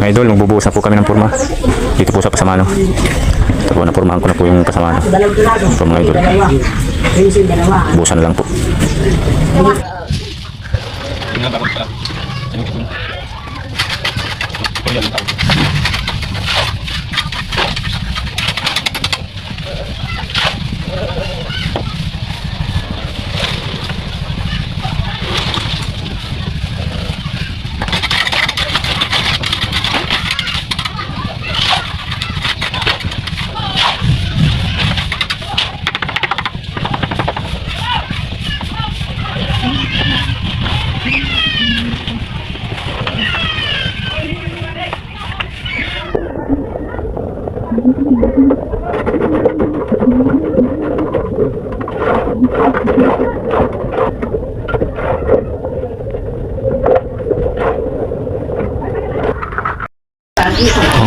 Mga idol, magbubuhos na po kami ng purma. Dito po sa Pasamano. Ito po, napurmahan ko na po yung Pasamano. Ito mga idol. Buhusan na lang po.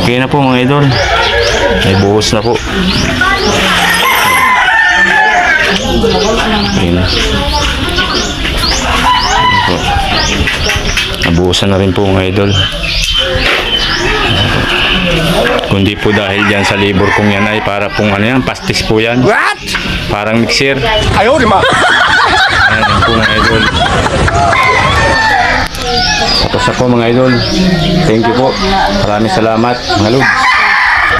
Okay na po mga idol. May buhos na po. Okay na. Po. Nabuhusan na rin po mga idol. Kundi po dahil dyan sa labor kong yan ay para pong ano yan, pastis po yan. What? Parang mixer. Ayaw, di ma. Ayan po mga idol. Tapos na po mga idol. Thank you po. Maraming salamat mga lods.